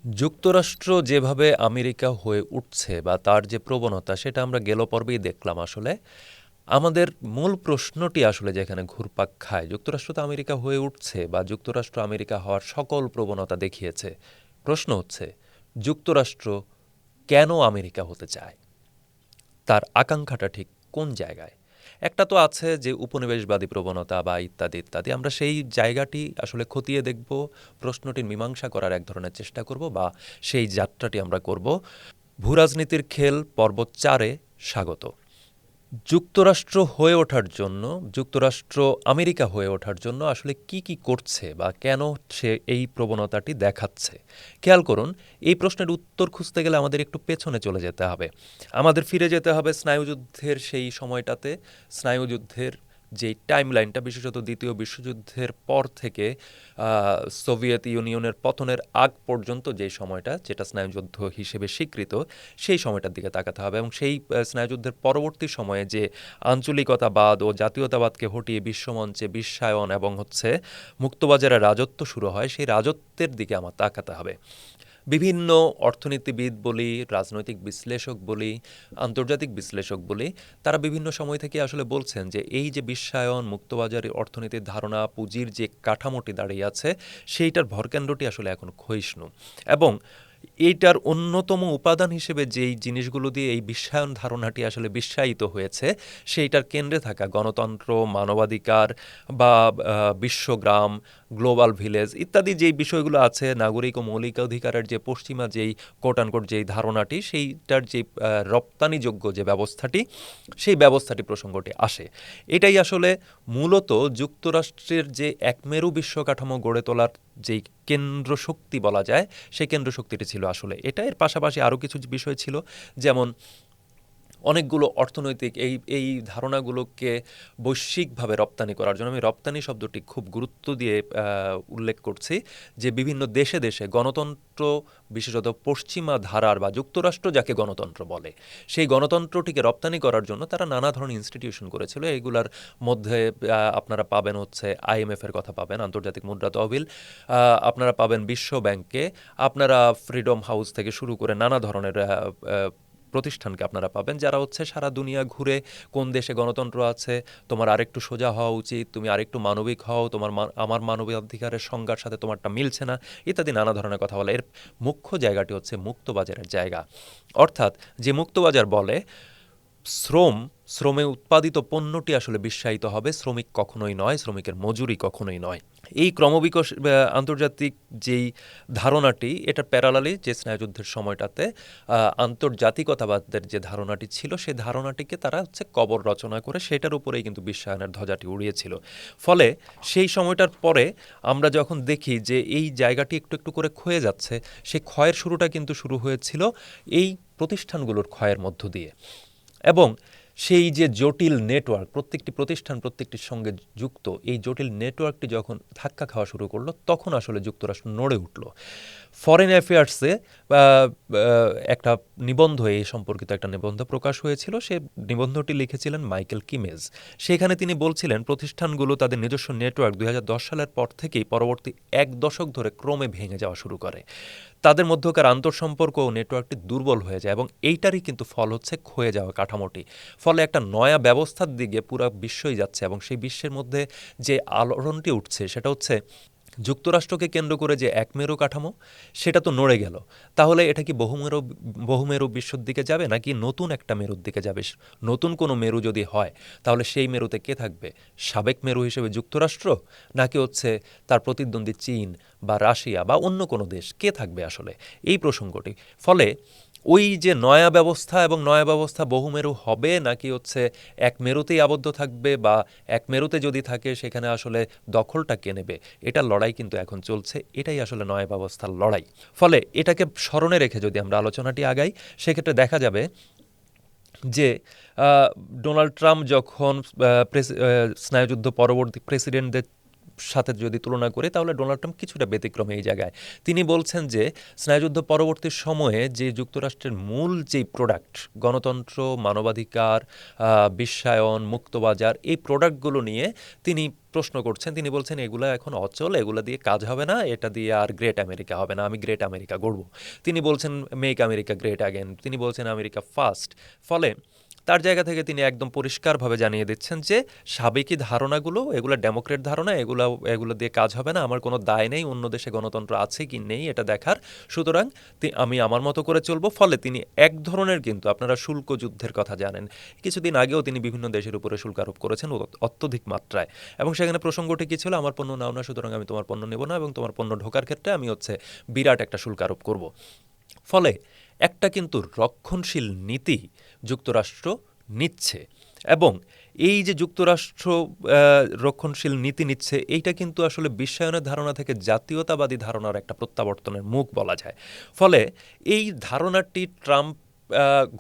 যুক্তরাষ্ট্র যেভাবে আমেরিকা হয়ে উঠছে বা তার যে প্রবণতা সেটা আমরা গেল পর্বেই দেখলাম আসলে। আমাদের মূল প্রশ্নটি আসলে যেখানে ঘুরপাক খায়, যুক্তরাষ্ট্র তো আমেরিকা হয়ে উঠছে বা যুক্তরাষ্ট্র আমেরিকা হওয়ার সকল প্রবণতা দেখিয়েছে। প্রশ্ন হচ্ছে, যুক্তরাষ্ট্র কেন আমেরিকা হতে চায়? তার আকাঙ্ক্ষাটা ঠিক কোন জায়গায়? একটা তো আছে যে উপনিবেশবাদী প্রবণতা বা ইত্যাদি ইত্যাদি, আমরা সেই জায়গাটি আসলে খতিয়ে দেখব, প্রশ্নটির মীমাংসা করার এক ধরনের চেষ্টা করব বা সেই যাত্রাটি আমরা করব। ভূরাজনীতির খেল পর্ব ৪-এ স্বাগত। যুক্তরাষ্ট্র হয়ে ওঠার জন্য, যুক্তরাষ্ট্র আমেরিকা হয়ে ওঠার জন্য আসলে কি কি করছে বা কেন সে এই প্রবণতাটি দেখাচ্ছে? খেয়াল করুন, এই প্রশ্নের উত্তর খুঁজতে গেলে আমাদের একটু পেছনে চলে যেতে হবে। আমাদের ফিরে যেতে হবে স্নায়ুযুদ্ধের সেই সময়টাতে। স্নায়ুযুদ্ধের যেই টাইমলাইনটা, বিশেষত দ্বিতীয় বিশ্বযুদ্ধের পর থেকে সোভিয়েত ইউনিয়নের পতনের আগ পর্যন্ত যেই সময়টা, যেটা স্নায়ুযুদ্ধ হিসেবে স্বীকৃত, সেই সময়টার দিকে তাকাতে হবে। এবং সেই স্নায়ুযুদ্ধের পরবর্তী সময়ে যে আঞ্চলিকতাবাদ ও জাতীয়তাবাদকে হটিয়ে বিশ্বমঞ্চে বিশ্বায়ন এবং মুক্তবাজারের রাজত্ব শুরু হয়, সেই রাজত্বের দিকে আমার তাকাতে হবে। বিভিন্ন অর্থনীতিবিদ বলি, রাজনৈতিক বিশ্লেষক বলি, আন্তর্জাতিক বিশ্লেষক বলি, তারা বিভিন্ন সময় থেকে আসলে বলছেন যে এই যে বিশ্বায়ন, মুক্তবাজারি অর্থনীতির ধারণা, পুঁজির যে কাঠামোটি দাঁড়িয়ে আছে, সেইটার ভরকেন্দ্রটি আসলে এখন ক্ষয়িষ্ণু। এবং এইটার অন্যতম উপাদান হিসেবে যেই জিনিসগুলো দিয়ে এই বিশ্বায়ন ধারণাটি আসলে বিশ্বায়িত হয়েছে, সেইটার কেন্দ্রে থাকা গণতন্ত্র, মানবাধিকার বা বিশ্বগ্রাম, গ্লোবাল ভিলেজ ইত্যাদি যেই বিষয়গুলো আছে, নাগরিক ও মৌলিক অধিকারের যে পশ্চিমা যেই কোট আনকোট যেই ধারণাটি, সেইটার যে রপ্তানিযোগ্য যে ব্যবস্থাটি, সেই ব্যবস্থাটি প্রসঙ্গটি আসে। এটাই আসলে মূলত যুক্তরাষ্ট্রের যে একমেরু বিশ্বকাঠামো গড়ে তোলার যেই কেন্দ্র শক্তি বলা যায়, সেই কেন্দ্র শক্তিটি ছিল আসলে এটা। এর পাশাপাশি আরও কিছু বিষয় ছিল, যেমন অনেকগুলো অর্থনৈতিক এই ধারণাগুলোকে বৈশ্বিকভাবে রপ্তানি করার জন্য, আমি রপ্তানি শব্দটি খুব গুরুত্ব দিয়ে উল্লেখ করছি, যে বিভিন্ন দেশে দেশে গণতন্ত্র, বিশেষত পশ্চিমা ধারার বা যুক্তরাষ্ট্র যাকে গণতন্ত্র বলে, সেই গণতন্ত্রটিকে রপ্তানি করার জন্য তারা নানা ধরনের ইনস্টিটিউশন করেছিল। এগুলার মধ্যে আপনারা পাবেন IMF এর কথা পাবেন, আন্তর্জাতিক মুদ্রা তহবিল, আপনারা পাবেন বিশ্ব ব্যাংকে, আপনারা ফ্রিডম হাউস থেকে শুরু করে নানা ধরনের প্রতিষ্ঠানকে আপনারা পাবেন, যারা সারা দুনিয়া ঘুরে কোন দেশে গণতন্ত্র আছে, তোমার আরেকটু সোজা হওয়া উচিত, তুমি আরেকটু মানবিক হও, আমার মানবাধিকারের সংজ্ঞার সাথে তোমারটা মিলছে না, ইত্যাদি নানা ধরনের কথা বলে। এর মুখ্য জায়গাটি হচ্ছে মুক্তবাজারের জায়গা। অর্থাৎ যে মুক্তবাজার বলে, শ্রমে উৎপাদিত পণ্যটি আসলে বিশ্বায়িত হবে, শ্রমিক কখনোই নয়, শ্রমিকের মজুরি কখনোই নয়। এই আন্তর্জাতিক যেই ধারণাটি, এটার প্যারালালি যে স্নায়ুযুদ্ধের সময়টাতে আন্তর্জাতিকতাবাদের যে ধারণাটি ছিল, সেই ধারণাটিকে তারা কবর রচনা করে সেটার উপরেই কিন্তু বিশ্বায়নের ধ্বজাটি উড়িয়েছিল। ফলে সেই সময়টার পরে আমরা যখন দেখি যে এই জায়গাটি একটু একটু করে ক্ষয়ে যাচ্ছে, সেই ক্ষয়ের শুরুটা কিন্তু শুরু হয়েছিল এই প্রতিষ্ঠানগুলোর ক্ষয়ের মধ্য দিয়ে। এবং সেই যে জটিল নেটওয়ার্ক, প্রত্যেকটি প্রতিষ্ঠান প্রত্যেকটির সঙ্গে যুক্ত, এই জটিল নেটওয়ার্কটি যখন ধাক্কা খাওয়া শুরু করলো, তখন আসলে যুক্তরাষ্ট্র নড়ে উঠল। ফরেন অ্যাফেয়ার্সে একটা নিবন্ধ, এই সম্পর্কিত একটা নিবন্ধ প্রকাশ হয়েছিল। সে নিবন্ধটি লিখেছিলেন মাইকেল কিমেজ। সেখানে তিনি বলছিলেন, প্রতিষ্ঠানগুলো তাদের নিজস্ব নেটওয়ার্ক 2010 সালের পর থেকেই পরবর্তী এক দশক ধরে ক্রমে ভেঙে যাওয়া শুরু করে। তাদের মধ্যকার আন্তঃসম্পর্ক ও নেটওয়ার্কটি দুর্বল হয়ে যায় এবং এইটারই কিন্তু ফল ক্ষয়ে যাওয়া কাঠামোটি। ফলে একটা নয়া ব্যবস্থার দিকে পুরো বিশ্বই যাচ্ছে এবং সেই বিশ্বের মধ্যে যে আলোড়নটি উঠছে, সেটা যুক্তরাষ্ট্রকে কেন্দ্র করে যে একমেরু কাঠামো, সেটা তো নড়ে গেল। তাহলে এটা কি বহুমেরু বিশ্বর দিকে যাবে, নাকি নতুন একটা মেরুর দিকে যাবে? নতুন কোনো মেরু যদি হয়, তাহলে সেই মেরুতে কে থাকবে? সাবেক মেরু হিসেবে যুক্তরাষ্ট্র, নাকি তার প্রতিদ্বন্দ্বী চীন বা রাশিয়া বা অন্য কোনো দেশ? কে থাকবে আসলে এই প্রসঙ্গটি? ফলে ওই যে নয়া ব্যবস্থা, এবং নয়া ব্যবস্থা বহুমেরু হবে নাকি এক মেরুতেই আবদ্ধ থাকবে, বা এক মেরুতে যদি থাকে সেখানে আসলে দখলটা কে নেবে, এটার লড়াই কিন্তু এখন চলছে। এটাই আসলে নয়া ব্যবস্থার লড়াই। ফলে এটাকে স্মরণে রেখে যদি আমরা আলোচনাটি আগাই, সেক্ষেত্রে দেখা যাবে যে ডোনাল্ড ট্রাম্প যখন স্নায়ুযুদ্ধ পরবর্তী প্রেসিডেন্টদের সাথে যদি তুলনা করি তাহলে ডোনাল্ড ট্রাম্প কিছুটা ব্যতিক্রমী এই জায়গায়। তিনি বলছেন যে স্নায়ুযুদ্ধ পরবর্তী সময়ে যে যুক্তরাষ্ট্রের মূল যেই প্রোডাক্ট গণতন্ত্র, মানবাধিকার, বিশ্বায়ন, মুক্তবাজার, এই প্রোডাক্টগুলো নিয়ে তিনি প্রশ্ন করছেন। তিনি বলছেন এগুলো এখন অচল, এগুলো দিয়ে কাজ হবে না, এটা দিয়ে আর গ্রেট আমেরিকা হবে না, আমি গ্রেট আমেরিকা গড়ব। তিনি বলছেন মেক আমেরিকা গ্রেট অ্যাগেন, তিনি বলছেন আমেরিকা ফার্স্ট। ফলে তার জায়গা থেকে তিনি একদম পরিষ্কারভাবে জানিয়ে দিচ্ছেন যে সাবেকি ধারণাগুলো, এগুলো ডেমোক্রেট ধারণা, এগুলো দিয়ে কাজ হবে না, আমার কোনো দায় নেই অন্য দেশে গণতন্ত্র আছে কি নেই এটা দেখার, সুতরাং আমি আমার মতো করে চলবো। ফলে তিনি এক ধরনের, কিন্তু আপনারা শুল্ক যুদ্ধের কথা জানেন, কিছুদিন আগেও তিনি বিভিন্ন দেশের উপরে শুল্ক আরোপ করেছেন অত্যধিক মাত্রায়, এবং সেখানে প্রসঙ্গটি কী ছিল, আমার পণ্য নাও না, সুতরাং আমি তোমার পণ্য নেব না, এবং তোমার পণ্য ঢোকার ক্ষেত্রে আমি বিরাট একটা শুল্ক আরোপ করব। ফলে একটা কিন্তু রক্ষণশীল নীতি যুক্তরাষ্ট্র নিচ্ছে, এবং এই যে যুক্তরাষ্ট্র রক্ষণশীল নীতি নিচ্ছে, এইটা কিন্তু আসলে বিশ্বায়নের ধারণা থেকে জাতীয়তাবাদী ধারণার একটা প্রত্যাবর্তনের মুখ বলা যায়। ফলে এই ধারণাটি ট্রাম্প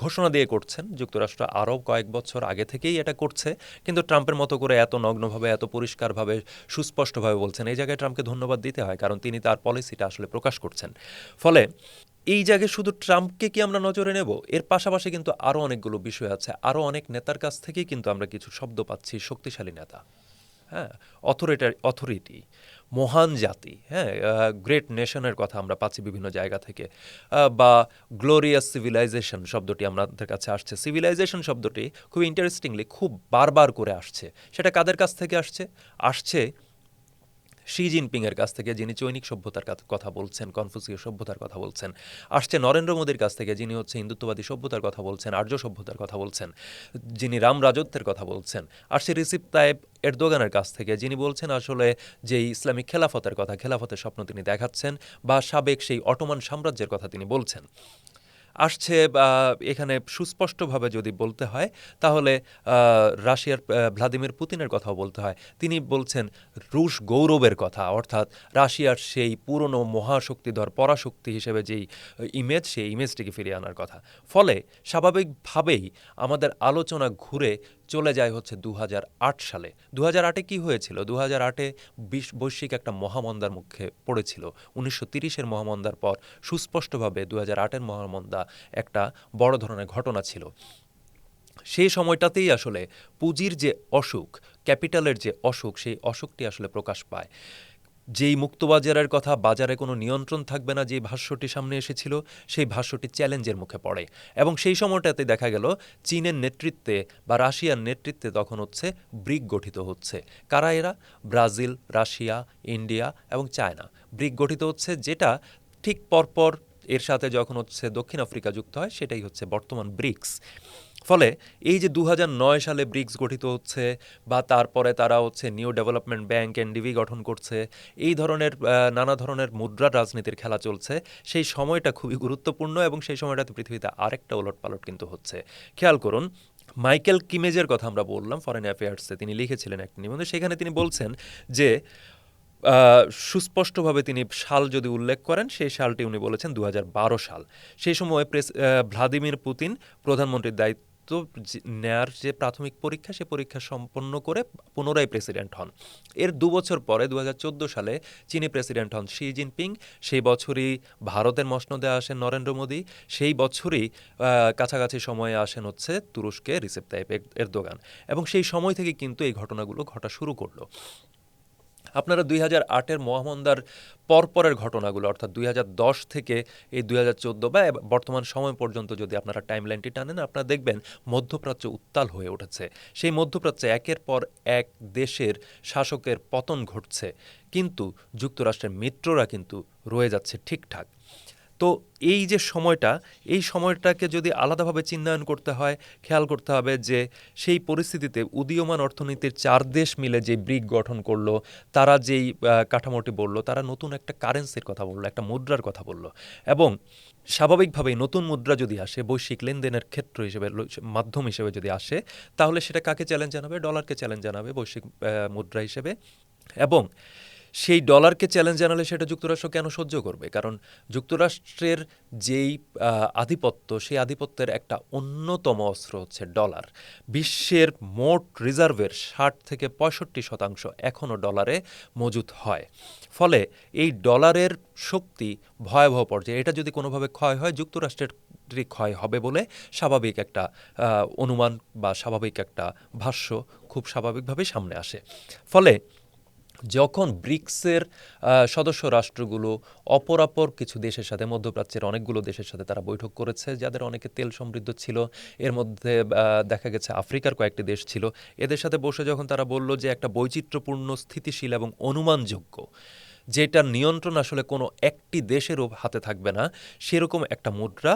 ঘোষণা দিয়ে করছেন, যুক্তরাষ্ট্র আরও কয়েক বছর আগে থেকেই এটা করছে, কিন্তু ট্রাম্পের মতো করে এত নগ্নভাবে, এত পরিষ্কারভাবে, সুস্পষ্টভাবে বলছেন। এই জায়গায় ট্রাম্পকে ধন্যবাদ দিতে হয়, কারণ তিনি তার পলিসিটা আসলে প্রকাশ করছেন। ফলে এই জায়গায় শুধু ট্রাম্পকে কি আমরা নজরে নেব, এর পাশাপাশি কিন্তু আরও অনেকগুলো বিষয় আছে, আরও অনেক নেতার কাছ থেকেই কিন্তু আমরা কিছু শব্দ পাচ্ছি, শক্তিশালী নেতা, হ্যাঁ, অথরিটি, মহান জাতি, হ্যাঁ, গ্রেট নেশনের কথা আমরা পাচ্ছি বিভিন্ন জায়গা থেকে, বা গ্লোরিয়াস সিভিলাইজেশন শব্দটি আমাদের কাছে আসছে। সিভিলাইজেশন শব্দটি খুব ইন্টারেস্টিংলি খুব বারবার করে আসছে। সেটা কাদের কাছ থেকে আসছে শি জিনপিংয়ের কাছ থেকে, যিনি চৈনিক সভ্যতার কথা বলছেন, কনফুসীয় সভ্যতার কথা বলছেন। আসছে নরেন্দ্র মোদীর কাছ থেকে, যিনি হিন্দুত্ববাদী সভ্যতার কথা বলছেন, আর্য সভ্যতার কথা বলছেন, যিনি রাম রাজত্বের কথা বলছেন। আসছে রিসিপ তাইব এরদোগানের কাছ থেকে, যিনি বলছেন আসলে যে ইসলামিক খেলাফতের কথা, খেলাফতের স্বপ্ন তিনি দেখাচ্ছেন, বা সাবেক সেই অটোমান সাম্রাজ্যের কথা তিনি বলছেন। আসছে এখানে সুস্পষ্টভাবে যদি বলতে হয় তাহলে রাশিয়ার ভ্লাদিমির পুতিনের কথাও বলতে হয়। তিনি বলছেন রুশ গৌরবের কথা, অর্থাৎ রাশিয়ার সেই পুরনো মহাশক্তিধর পরাশক্তি হিসেবে যেই ইমেজ, সেই ইমেজটিকে ফিরিয়ে আনার কথা। ফলে স্বাভাবিকভাবেই আমাদের আলোচনা ঘুরে চলে যায় 2008 সালে। 2008-এ কী হয়েছিল? 2008-এ বৈশ্বিক একটা মহামন্দার মুখে পড়েছিল। 1930-এর মহামন্দার পর সুস্পষ্টভাবে 2008-এর মহামন্দা একটা বড় ধরনের ঘটনা ছিল। সেই সময়টাতেই আসলে পুঁজির যে অসুখ, ক্যাপিটালের যে অসুখ, সেই অসুখটি আসলে প্রকাশ পায়। যেই মুক্তবাজারের কথা, বাজারে কোনো নিয়ন্ত্রণ থাকবে না, যে ভাষ্যটি সামনে এসেছিল, সেই ভাষ্যটি চ্যালেঞ্জের মুখে পড়ে। এবং সেই সময়টাতে দেখা গেল চীনের নেতৃত্বে বা রাশিয়ার নেতৃত্বে তখন ব্রিক গঠিত হচ্ছে। কারা এরা? ব্রাজিল, রাশিয়া, ইন্ডিয়া এবং চায়না। ব্রিক গঠিত হচ্ছে, যেটা ঠিক পরপর এর সাথে যখন দক্ষিণ আফ্রিকা যুক্ত হয়, সেটাই বর্তমান ব্রিক্স। ফলে এই যে 2009 সালে ব্রিক্স গঠিত হচ্ছে, বা তারপরে তারা নিউ ডেভেলপমেন্ট ব্যাংক এনডিবি গঠন করছে, এই ধরনের নানা ধরনের মুদ্রার রাজনীতির খেলা চলছে, সেই সময়টা খুবই গুরুত্বপূর্ণ, এবং সেই সময়টাতে পৃথিবীতে আরেকটা ওলটপালট কিন্তু হচ্ছে। খেয়াল করুন, মাইকেল কিমেজের কথা আমরা বললাম, ফরেন অ্যাফেয়ার্সে তিনি লিখেছিলেন একটা নিবন্ধে, সেখানে তিনি বলছেন যে সুস্পষ্টভাবে তিনি সাল যদি উল্লেখ করেন, সেই সালটি উনি বলেছেন 2012 সাল। সেই সময় ভ্লাদিমির পুতিন প্রধানমন্ত্রীর দায়িত্ব নেয়ার যে প্রাথমিক পরীক্ষা, সে পরীক্ষা সম্পন্ন করে পুনরায় প্রেসিডেন্ট হন। এর 2 বছর পরে 2014 সালে চীনি প্রেসিডেন্ট হন শি জিনপিং। সেই বছরই ভারতের মসনদে আসেন নরেন্দ্র মোদী। সেই বছরই কাছাকাছি সময়ে আসেন তুরস্কে রিসেপ তাইপ এরদোগান। এবং সেই সময় থেকে কিন্তু এই ঘটনাগুলো ঘটা শুরু করলো। আপনারা 2008-এর মহামন্দার পরপরের ঘটনাগুলো, অর্থাৎ 2010 থেকে এই 2014 বা বর্তমান সময় পর্যন্ত যদি আপনারা টাইমলাইনটি টানেন, আপনারা দেখবেন মধ্যপ্রাচ্য উত্তাল হয়ে উঠেছে। সেই মধ্যপ্রাচ্যে একের পর এক দেশের শাসকের পতন ঘটছে, কিন্তু যুক্তরাষ্ট্রের মিত্ররা কিন্তু রয়ে যাচ্ছে ঠিকঠাক। তো এই যে সময়টা, এই সময়টাকে যদি আলাদাভাবে চিহ্নায়ন করতে হয়, খেয়াল করতে হবে যে সেই পরিস্থিতিতে উদীয়মান অর্থনীতির 4 দেশ মিলে যে ব্রিক গঠন করলো, তারা যেই কাঠামোটি বলল, তারা নতুন একটা কারেন্সির কথা বলল, একটা মুদ্রার কথা বলল। এবং স্বাভাবিকভাবেই নতুন মুদ্রা যদি আসে, বৈশ্বিক লেনদেনের ক্ষেত্র হিসেবে, মাধ্যম হিসেবে যদি আসে, তাহলে সেটা কাকে চ্যালেঞ্জ জানাবে? ডলারকে চ্যালেঞ্জ জানাবে বৈশ্বিক মুদ্রা হিসেবে। এবং সেই ডলারকে চ্যালেঞ্জ জানালে সেটা যুক্তরাষ্ট্র কেন সহ্য করবে? কারণ যুক্তরাষ্ট্রের যেই আধিপত্য, সেই আধিপত্যের একটা অন্যতম অস্ত্র হচ্ছে ডলার। বিশ্বের মোট রিজার্ভের 60-65% এখনও ডলারে মজুত হয়। ফলে এই ডলারের শক্তি ভয়াবহ পর্যায়ে, এটা যদি কোনোভাবে ক্ষয় হয় যুক্তরাষ্ট্রের ক্ষয় হবে বলে স্বাভাবিক একটা অনুমান বা স্বাভাবিক একটা ভাষ্য খুব স্বাভাবিকভাবেই সামনে আসে। ফলে যখন ব্রিক্সের সদস্য রাষ্ট্রগুলো অপরাপর কিছু দেশের সাথে, মধ্যপ্রাচ্যের অনেকগুলো দেশের সাথে তারা বৈঠক করেছে, যাদের অনেকে তেল সমৃদ্ধ ছিল, এর মধ্যে দেখা গেছে আফ্রিকার কয়েকটি দেশ ছিল, এদের সাথে বসে যখন তারা বলল যে একটা বৈচিত্র্যপূর্ণ, স্থিতিশীল এবং অনুমানযোগ্য, যেটার নিয়ন্ত্রণ আসলে কোনো একটি দেশেরও হাতে থাকবে না, সেরকম একটা মুদ্রা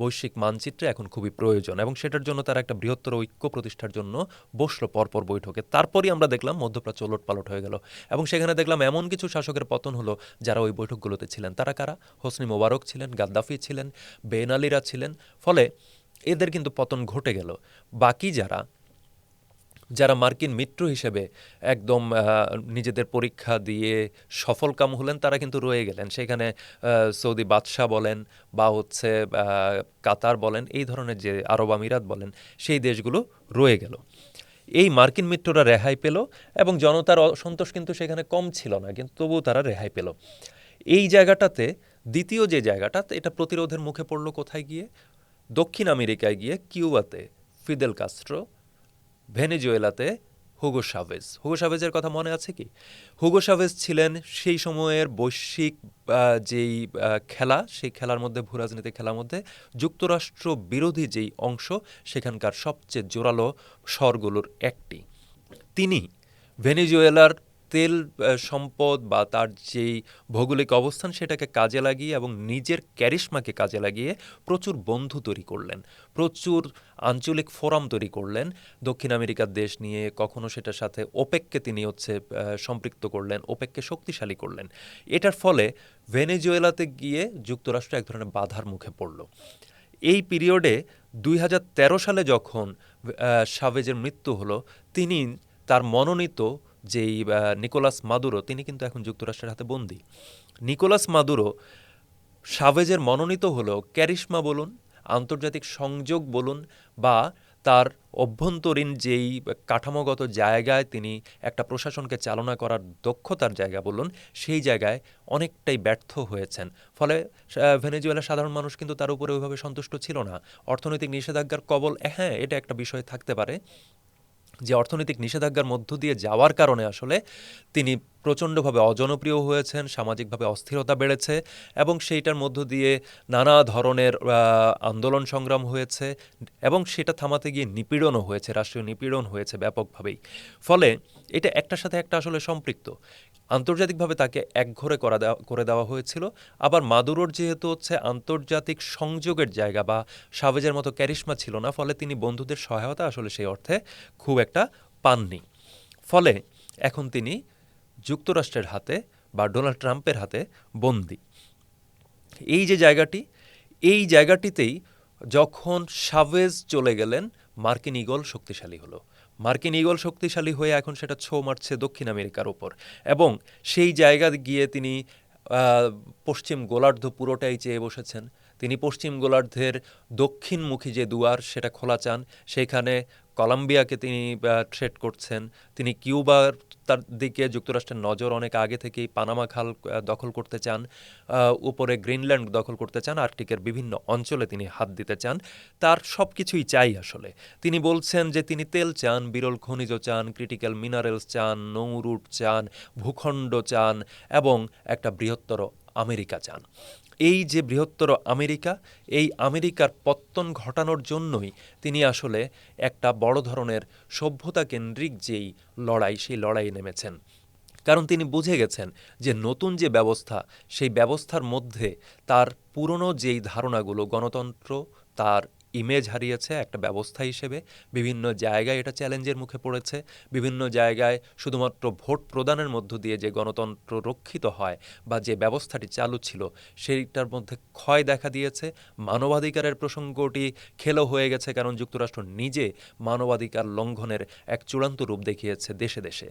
বৈশ্বিক মানচিত্রে এখন খুবই প্রয়োজন, এবং সেটার জন্য তারা একটা বৃহত্তর ঐক্য প্রতিষ্ঠার জন্য বসলো পরপর বৈঠকে। তারপরই আমরা দেখলাম মধ্যপ্রাচ্য ওলটপালট হয়ে গেল, এবং সেখানে দেখলাম এমন কিছু শাসকের পতন হলো যারা ওই বৈঠকগুলোতে ছিলেন। তারা কারা? হোসনি মোবারক ছিলেন, গাদ্দাফি ছিলেন, বেন আলীরা ছিলেন। ফলে এদের কিন্তু পতন ঘটে গেল। বাকি যারা যারা মার্কিন মিত্র হিসেবে একদম নিজেদের পরীক্ষা দিয়ে সফলকাম হলেন, তারা কিন্তু রয়ে গেলেন সেখানে। সৌদি বাদশাহ বলেন বা হচ্ছে কাতার বলেন, এই ধরনের যে আরব আমিরাত বলেন, সেই দেশগুলো রয়ে গেল। এই মার্কিন মিত্ররা রেহাই পেল, এবং জনতার অসন্তোষ কিন্তু সেখানে কম ছিল না, কিন্তু তবুও তারা রেহাই পেল। এই জায়গাটাতে দ্বিতীয় যে জায়গাটা, এটা প্রতিরোধের মুখে পড়লো কোথায় গিয়ে? দক্ষিণ আমেরিকায় গিয়ে, কিউবাতে ফিদেল কাস্ট্রো, ভেনেজুয়েলাতে হুগো শাভেজ। হুগো শাভেজের কথা মনে আছে কি? হুগো শাভেজ ছিলেন সেই সময়ের বৈশ্বিক যেই খেলা, সেই খেলার মধ্যে, ভূরাজনৈতিক খেলার মধ্যে যুক্তরাষ্ট্র বিরোধী যেই অংশ, সেখানকার সবচেয়ে জোরালো স্বরগুলোর একটি। তিনি ভেনেজুয়েলার তেল সম্পদ বা তার যেই ভৌগোলিক অবস্থান, সেটাকে কাজে লাগিয়ে এবং নিজের ক্যারিশমাকে কাজে লাগিয়ে প্রচুর বন্ধু তৈরি করলেন, প্রচুর আঞ্চলিক ফোরাম তৈরি করলেন দক্ষিণ আমেরিকার দেশ নিয়ে। কখনো সেটার সাথে ওপেককে তিনি সম্পৃক্ত করলেন, ওপেককে শক্তিশালী করলেন। এটার ফলে ভেনেজুয়েলাতে গিয়ে যুক্তরাষ্ট্র এক ধরনের বাধার মুখে পড়ল। এই পিরিয়ডে 2013 সালে যখন শাভেজের মৃত্যু হলো, তিনি তার মনোনীত যেই নিকোলাস মাদুরো, তিনি কিন্তু এখন যুক্তরাষ্ট্রের হাতে বন্দী। নিকোলাস মাদুরো শাভেজের মনোনীত হলেও ক্যারিশমা বলুন, আন্তর্জাতিক সংযোগ বলুন, বা তার অভ্যন্তরীণ যেই কাঠামোগত জায়গায় তিনি একটা প্রশাসনকে চালনা করার দক্ষতার জায়গা বলুন, সেই জায়গায় অনেকটাই ব্যর্থ হয়েছেন। ফলে ভেনেজুয়েলার সাধারণ মানুষ কিন্তু তার উপরে ওইভাবে সন্তুষ্ট ছিল না। অর্থনৈতিক নিষেধাজ্ঞার কবল, হ্যাঁ, এটা একটা বিষয় থাকতে পারে, যে অর্থনৈতিক নিষেধাজ্ঞার মধ্য দিয়ে যাওয়ার কারণে আসলে তিনি প্রচণ্ডভাবে অজনপ্রিয় হয়েছেন, সামাজিকভাবে অস্থিরতা বেড়েছে, এবং সেইটার মধ্য দিয়ে নানা ধরনের আন্দোলন সংগ্রাম হয়েছে, এবং সেটা থামাতে গিয়ে নিপীড়নও হয়েছে, রাষ্ট্রীয় নিপীড়ন হয়েছে ব্যাপকভাবেই। ফলে এটা একটার সাথে একটা আসলে সম্পৃক্ত। আন্তর্জাতিকভাবে তাকে একঘরে করে দেওয়া হয়েছিল। আবার মাদুরোর যেহেতু আন্তর্জাতিক সংযোগের জায়গা বা শাভেজের মতো ক্যারিশমা ছিল না, ফলে তিনি বন্ধুদের সহায়তা আসলে সেই অর্থে খুব একটা পাননি। ফলে এখন তিনি যুক্তরাষ্ট্রের হাতে বা ডোনাল্ড ট্রাম্পের হাতে বন্দী। এই যে জায়গাটি, এই জায়গাটিতেই যখন শাভেজ চলে গেলেন, মার্কিন ঈগল শক্তিশালী হলো। মার্কিন ঈগল শক্তিশালী হয়ে এখন সেটা ছো মারছে দক্ষিণ আমেরিকার ওপর, এবং সেই জায়গা গিয়ে তিনি পশ্চিম গোলার্ধ পুরোটাই চেয়ে বসেছেন। তিনি পশ্চিম গোলার্ধের দক্ষিণমুখী যে দুয়ার, সেটা খোলা চান। সেইখানে কলম্বিয়াকে তিনি থ্রেট করছেন। তিনি কিউবার, তার দিকে যুক্তরাষ্ট্রের নজর অনেক আগে থেকেই। পানামা খাল দখল করতে চান, উপরে গ্রিনল্যান্ড দখল করতে চান, আর্কটিকের বিভিন্ন অঞ্চলে তিনি হাত দিতে চান। তার সব কিছুই চাই আসলে। তিনি বলছেন যে তিনি তেল চান, বিরল খনিজ চান, ক্রিটিক্যাল মিনারেলস চান, নৌরুট চান, ভূখণ্ড চান, এবং একটা বৃহত্তর আমেরিকা চান। এই যে বৃহত্তর আমেরিকা, এই আমেরিকার পত্তন ঘটানোর জন্যই তিনি আসলে একটা বড় ধরনের সভ্যতা কেন্দ্রিক যেই লড়াই, সেই লড়াইয়ে নেমেছেন। কারণ তিনি বুঝে গেছেন যে নতুন যে ব্যবস্থা, সেই ব্যবস্থার মধ্যে তার পুরনো যেই ধারণাগুলো, গণতন্ত্র তার ইমেজ হারিয়েছে একটা ব্যবস্থা হিসেবে। বিভিন্ন জায়গায় এটা চ্যালেঞ্জের মুখে পড়েছে। বিভিন্ন জায়গায় শুধুমাত্র ভোট প্রদানের মধ্য দিয়ে যে গণতন্ত্র রক্ষিত হয় বা যে ব্যবস্থাটি চালু ছিল, সেইটার মধ্যে ক্ষয় দেখা দিয়েছে। মানবাধিকারের প্রসঙ্গটি খেলো হয়ে গেছে, কারণ যুক্তরাষ্ট্র নিজে মানবাধিকার লঙ্ঘনের এক চূড়ান্ত রূপ দেখিয়েছে দেশে দেশে।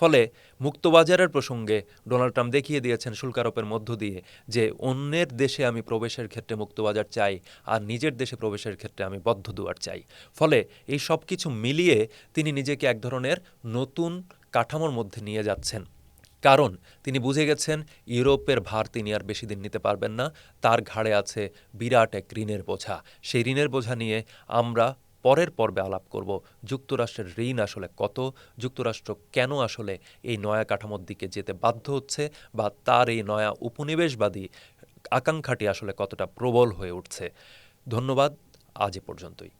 ফলে মুক্তবাজারের প্রসঙ্গে ডোনাল্ড ট্রাম্প দেখিয়ে দিয়েছেন শুল্ক আরোপের মধ্য দিয়ে যে অন্যের দেশে আমি প্রবেশের ক্ষেত্রে মুক্তবাজার চাই আর নিজের দেশে প্রবেশের ক্ষেত্রে আমি বদ্ধ দুয়ার চাই। ফলে এই সব কিছু মিলিয়ে তিনি নিজেকে এক ধরনের নতুন কাঠামোর মধ্যে নিয়ে যাচ্ছেন। কারণ তিনি বুঝে গেছেন ইউরোপের ভার তিনি আর বেশি দিন নিতে পারবেন না, তার ঘাড়ে আছে বিরাট এক ঋণের বোঝা। সেই ঋণের বোঝা নিয়ে আমরা পরের পর্বে আলাপ করব যুক্তরাষ্ট্রের ঋণ আসলে কত, যুক্তরাষ্ট্র কেন আসলে এই নয়া কাঠামোর দিকে যেতে বাধ্য হচ্ছে, বা তার এই নয়া উপনিবেশবাদী আকাঙ্ক্ষাটি আসলে কতটা প্রবল হয়ে উঠছে। ধন্যবাদ, আজ এ পর্যন্তই।